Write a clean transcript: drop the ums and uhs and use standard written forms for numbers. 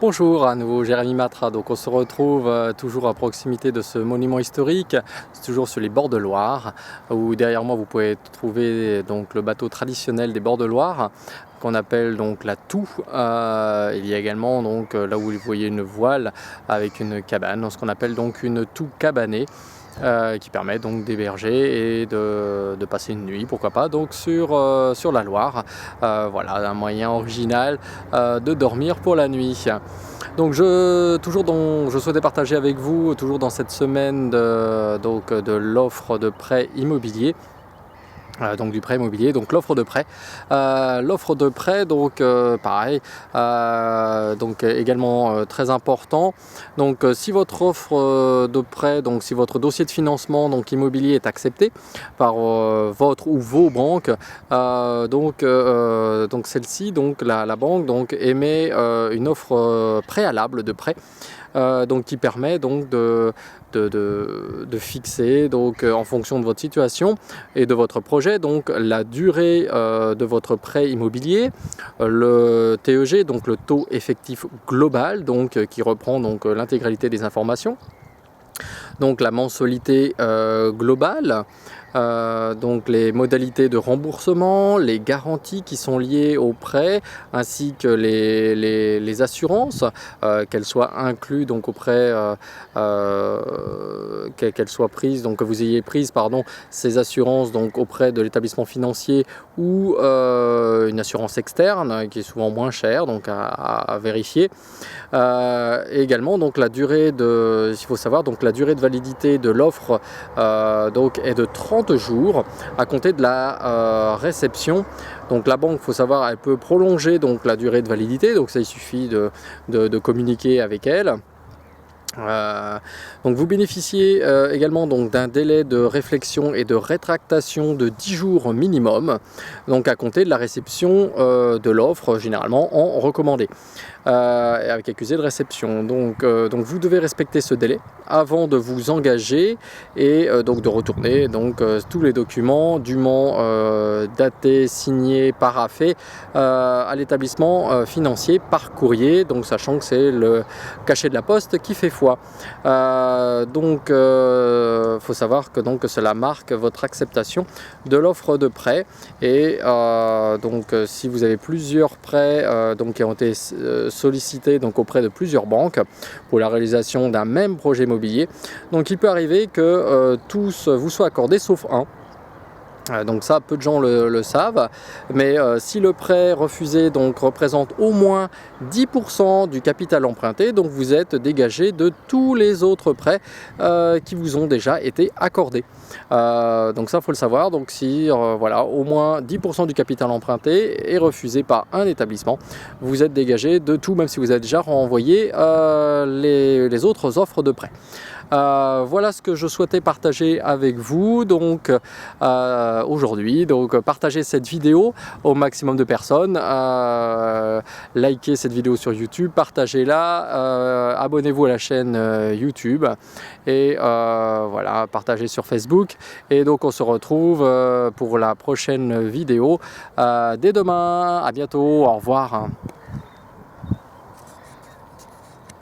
Bonjour, à nouveau Jérémy Matra. Donc on se retrouve toujours à proximité de ce monument historique, toujours sur les bords de Loire, où derrière moi vous pouvez trouver donc le bateau traditionnel des bords de Loire, qu'on appelle donc la Toue. Il y a également donc là où vous voyez une voile avec une cabane, ce qu'on appelle donc une toue cabanée. Qui permet donc d'héberger et de passer une nuit, pourquoi pas, donc sur la Loire. Voilà, un moyen original de dormir pour la nuit. Donc je souhaitais partager avec vous, toujours dans cette semaine de l'offre de prêt immobilier. Donc du prêt immobilier, donc l'offre de prêt. Donc pareil, donc également très important. Donc si votre offre de prêt, donc si votre dossier de financement donc immobilier est accepté par votre ou vos banques, donc celle-ci, donc la banque donc émet une offre préalable de prêt. Donc qui permet donc de fixer donc en fonction de votre situation et de votre projet donc la durée de votre prêt immobilier, le TEG, donc le taux effectif global, donc qui reprend donc l'intégralité des informations, donc la mensualité globale, donc les modalités de remboursement, les garanties qui sont liées au prêt, ainsi que les assurances, qu'elles soient incluses donc au prêt, qu'elles soient prises, donc que vous ayez prises ces assurances donc auprès de l'établissement financier ou une assurance externe qui est souvent moins chère, donc à vérifier. Et également donc la durée il faut savoir donc la durée de validité de l'offre donc est de 30 jours à compter de la réception. Donc la banque, il faut savoir, elle peut prolonger donc la durée de validité, donc ça il suffit de communiquer avec elle. Donc vous bénéficiez également d'un délai de réflexion et de rétractation de 10 jours minimum, donc à compter de la réception de l'offre, généralement en recommandé, avec accusé de réception. Donc vous devez respecter ce délai avant de vous engager et donc de retourner tous les documents dûment datés, signés, paraphés à l'établissement financier par courrier, donc sachant que c'est le cachet de la poste qui fait foi. Faut savoir que cela marque votre acceptation de l'offre de prêt. Et si vous avez plusieurs prêts qui ont été sollicités auprès de plusieurs banques pour la réalisation d'un même projet immobilier, donc il peut arriver que tous vous soient accordés sauf un. Donc ça, peu de gens le savent, mais si le prêt refusé représente au moins 10% du capital emprunté, donc vous êtes dégagé de tous les autres prêts qui vous ont déjà été accordés. Donc ça, il faut le savoir. Donc si au moins 10% du capital emprunté est refusé par un établissement, vous êtes dégagé de tout, même si vous avez déjà renvoyé les autres offres de prêt. Voilà ce que je souhaitais partager avec vous aujourd'hui. Donc partagez cette vidéo au maximum de personnes, likez cette vidéo sur YouTube, partagez-la, abonnez-vous à la chaîne YouTube et voilà, partagez sur Facebook. Et donc on se retrouve pour la prochaine vidéo dès demain. À bientôt, au revoir.